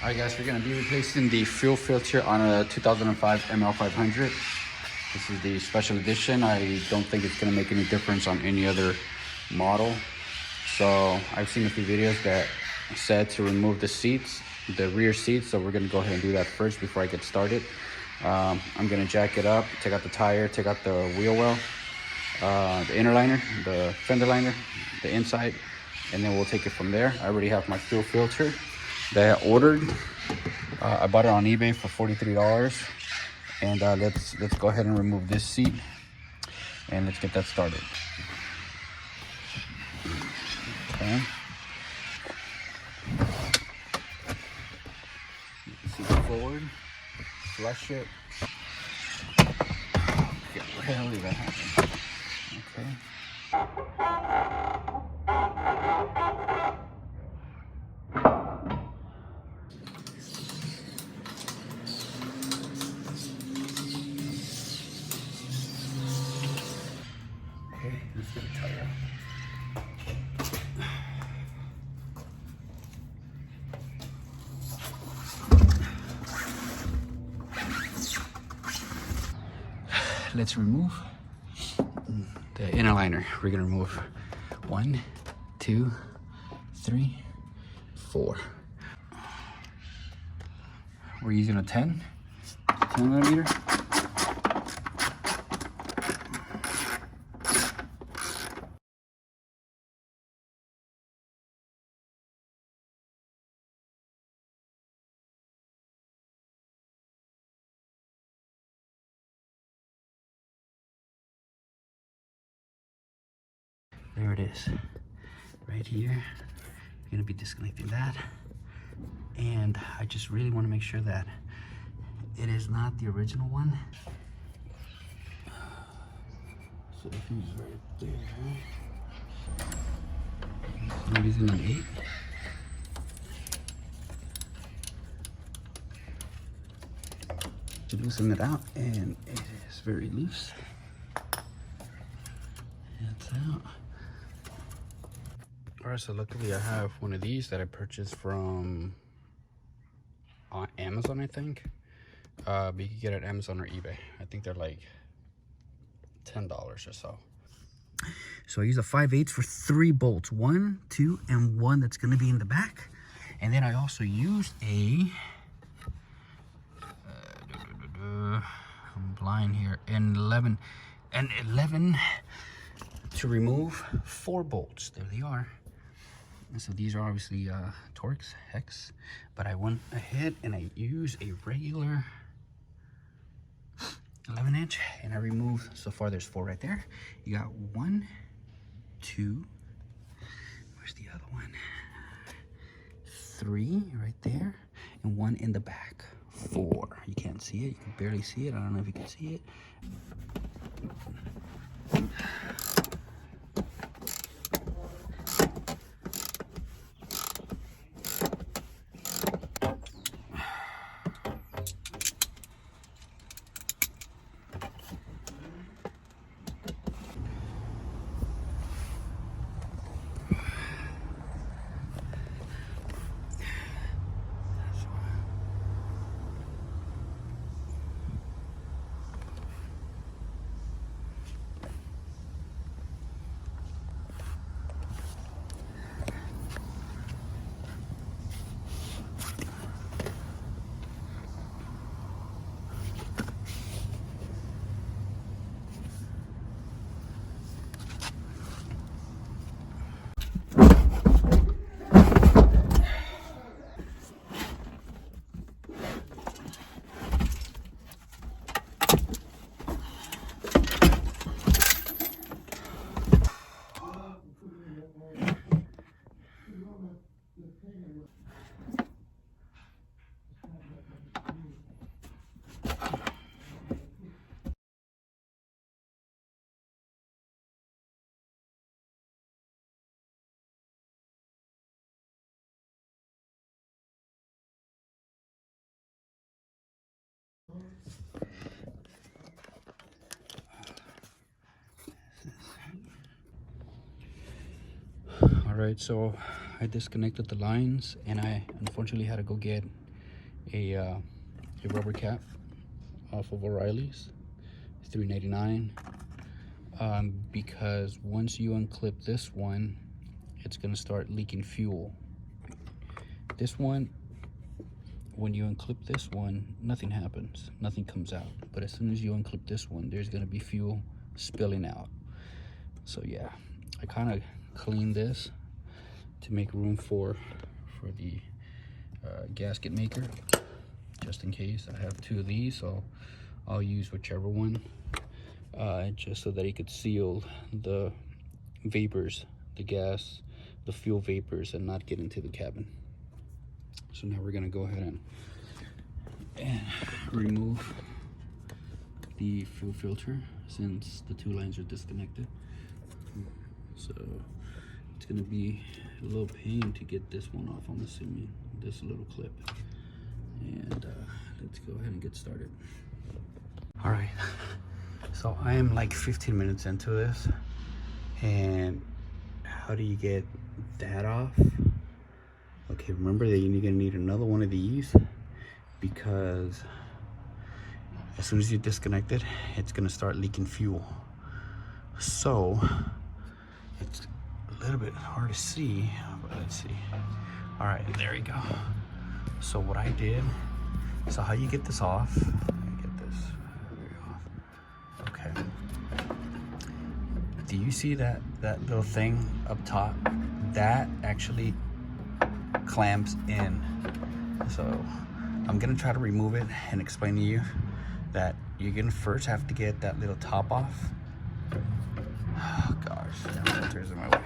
Alright guys, we're going to be replacing the fuel filter on a 2005 ML500. This is the special edition. I don't think it's going to make any difference on any other model. So I've seen a few videos that said to remove the seats, the rear seats. So we're going to go ahead and do that first before I get started. I'm going to jack it up, take out the tire, take out the wheel well, the inner liner, the fender liner, the inside, and then we'll take it from there. I already have my fuel filter that I ordered. I bought it on eBay for $43. And let's go ahead and remove this seat and let's get that started. Okay. Seat forward, flush it. Okay, hell did that happen? Okay. Okay, let's get a tire out. Let's remove the inner liner. We're gonna remove 1, 2, 3, 4. We're using a 10 millimeter. There it is, right here. I'm gonna be disconnecting that. And I just really wanna make sure that it is not the original one. So if he's right there, I'm using an 8. To loosen it out, and it is very loose. It's out. Alright, so luckily I have one of these that I purchased from Amazon, I think. But you can get it at Amazon or eBay. I think they're like $10 or so. So I use a 5/8 for 3 bolts. 1, 2, and 1 that's going to be in the back. And then I also used a... I'm blind here. And 11 to remove 4 bolts. There they are. And so these are obviously Torx hex, but I went ahead and I used a regular 11-inch, and I removed, so far there's 4 right there. You got 1, 2, where's the other one? 3 right there, and 1 in the back. 4. You can't see it, you can barely see it. I don't know if you can see it. All right, so I disconnected the lines and I unfortunately had to go get a rubber cap off of O'Reilly's. It's $3.99. Because once you unclip this one, it's gonna start leaking fuel. This one, when you unclip this one, nothing happens, nothing comes out. But as soon as you unclip this one, there's gonna be fuel spilling out. So yeah, I kind of cleaned this to make room for the gasket maker, just in case. I have two of these, so I'll use whichever one, just so that it could seal the vapors, the gas, the fuel vapors, and not get into the cabin. So now we're gonna go ahead and remove the fuel filter, since the two lines are disconnected. So it's gonna be a little pain to get this one off, I'm assuming, this little clip. And let's go ahead and get started. All right, so I am like 15 minutes into this, and how do you get that off? Okay, remember that you're gonna need another one of these, because as soon as you disconnect it, it's gonna start leaking fuel. So it's a little bit hard to see, but let's see. All right, there you go. So what I did, so how you get this off, get this off. Okay. Do you see that little thing up top? That actually clamps in. So I'm gonna try to remove it and explain to you that you're gonna first have to get that little top off. Oh gosh, that filter's in my way.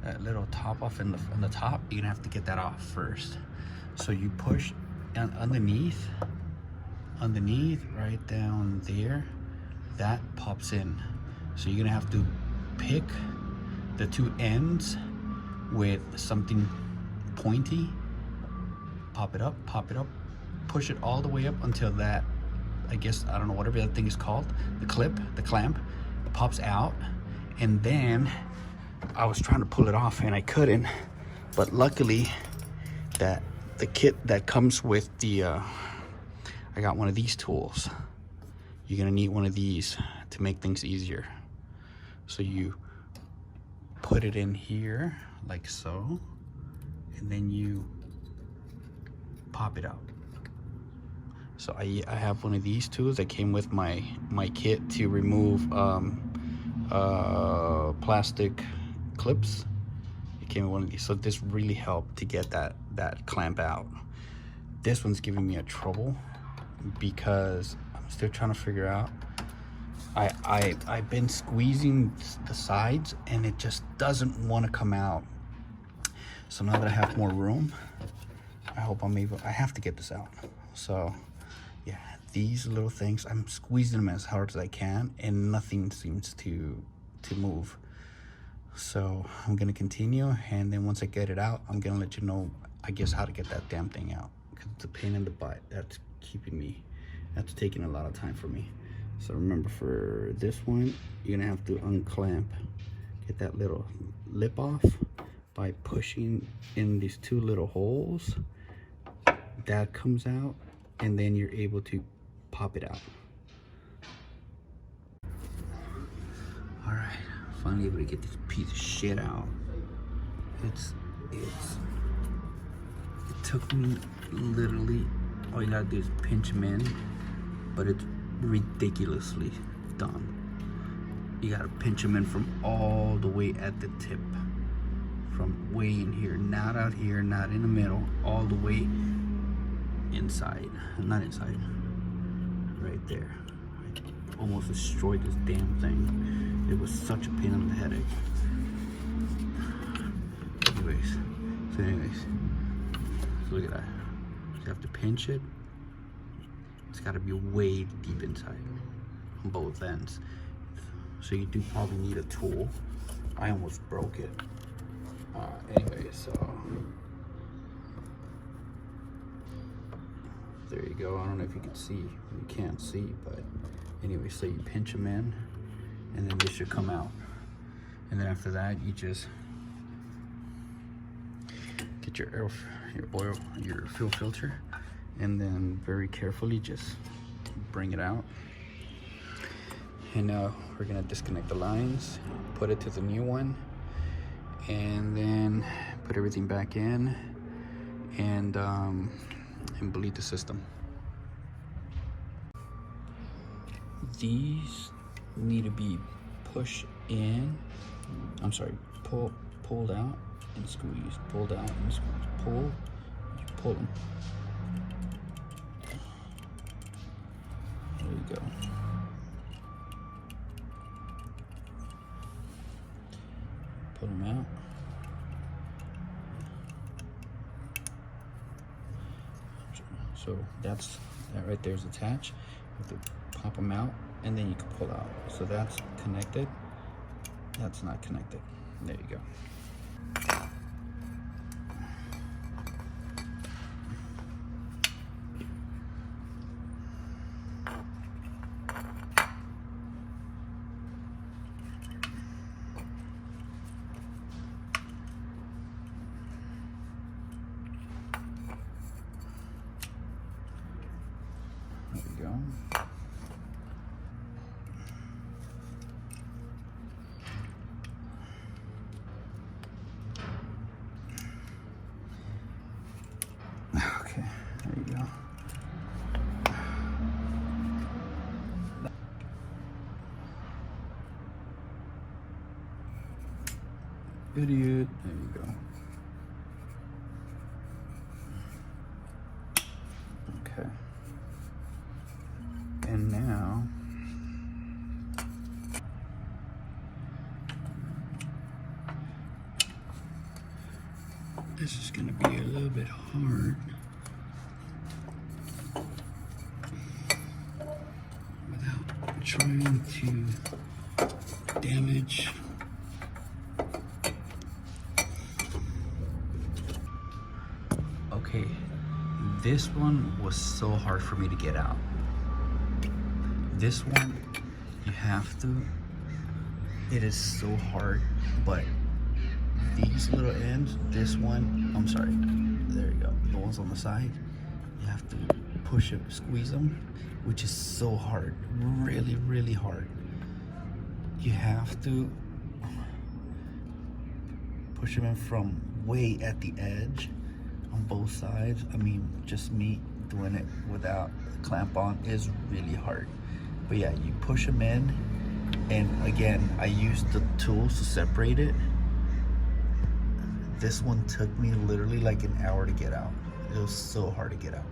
That little top off in the top, you're gonna have to get that off first. So you push underneath right down there, that pops in. So you're gonna have to pick the two ends with something pointy, pop it up, push it all the way up until that, I guess, I don't know, whatever that thing is called, the clamp pops out. And then I was trying to pull it off and I couldn't, but luckily that the kit that comes with the I got one of these tools. You're gonna need one of these to make things easier. So you put it in here like so, and then you pop it out. So I have one of these tools that came with my kit to remove plastic clips. It came with one of these, so this really helped to get that clamp out. This one's giving me a trouble because I'm still trying to figure out. I've been squeezing the sides and it just doesn't want to come out. So now that I have more room, I hope I'm able, I have to get this out. So yeah, these little things, I'm squeezing them as hard as I can and nothing seems to move. So I'm gonna continue, and then once I get it out, I'm gonna let you know, I guess, how to get that damn thing out, because it's a pain in the butt. That's taking a lot of time for me. So remember, for this one, you're gonna have to unclamp, get that little lip off by pushing in these two little holes. That comes out, and then you're able to pop it out. All right, finally able to get this piece of shit out. It took me literally, all you gotta do is pinch them in, but it's ridiculously dumb. You gotta pinch them in from all the way at the tip, from way in here, not out here, not in the middle, all the way inside, not inside, right there. I almost destroyed this damn thing. It was such a pain in the headache. Anyways, so look at that. You have to pinch it. It's got to be way deep inside on both ends. So you do probably need a tool. I almost broke it. Anyway, so there you go. I don't know if you can see. You can't see, but anyway, so you pinch them in, and then this should come out. And then after that, you just get your fuel filter, and then very carefully just bring it out. And now we're gonna disconnect the lines, put it to the new one, and then put everything back in and bleed the system. These need to be pushed in, pulled out and squeezed, pulled out and squeezed, pull them. There you go. Pull them out. So that right there is attached. You have to pop them out and then you can pull out. So that's connected. That's not connected. There you go. There we go. Okay, there you go. Idiot. There you go. Okay. And now this is going to be a little bit hard without trying to damage. Okay, this one was so hard for me to get out. This one, you have to, it is so hard, but these little ends, this one, I'm sorry, there you go, the ones on the side, you have to push it, squeeze them, which is so hard, really, really hard. You have to push them in from way at the edge on both sides. I mean, just me doing it without a clamp on is really hard. But yeah, you push them in, and again, I used the tools to separate it. This one took me literally like an hour to get out. It was so hard to get out.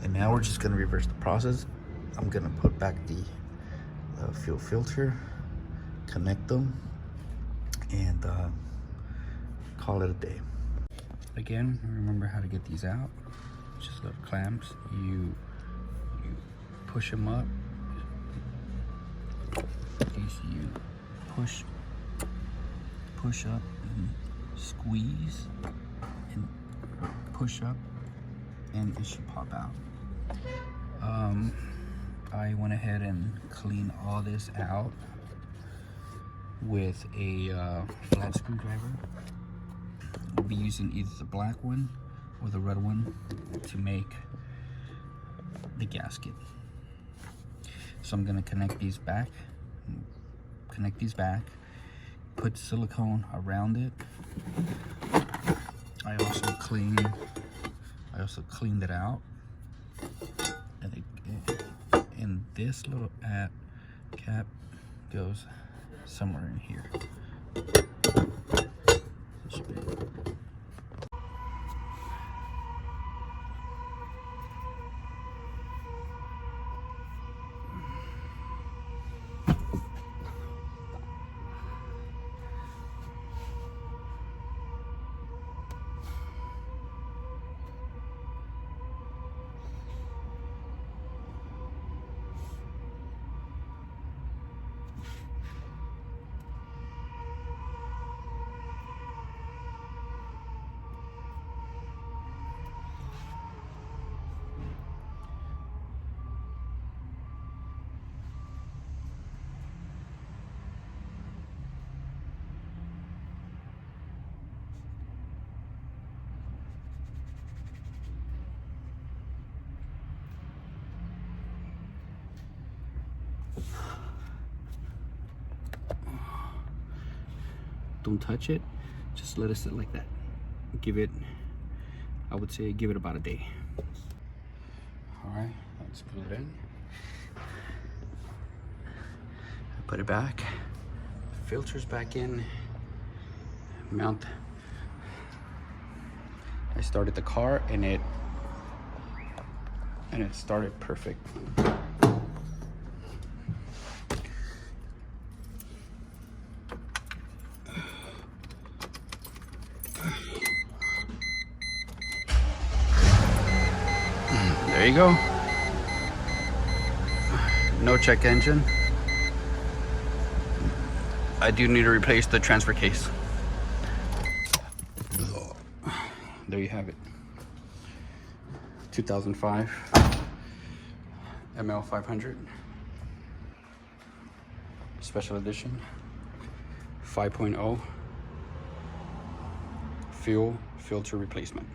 And now we're just gonna reverse the process. I'm gonna put back the fuel filter, connect them, and call it a day. Again, remember how to get these out. Just little clamps. You push them up. You push up and squeeze and push up, and it should pop out. I went ahead and cleaned all this out with a flat screwdriver. We'll be using either the black one or the red one to make the gasket. So I'm gonna connect these back, put silicone around it. I also cleaned it out, and this little cap goes somewhere in here. don't touch it, just let it sit like that. Give it, I would say, give it about a day. All right, let's put it in. Put it back, filters back in, mount. I started the car and it started perfect. There you go. No check engine. I do need to replace the transfer case. There you have it. 2005 ML500 special edition 5.0 fuel filter replacement.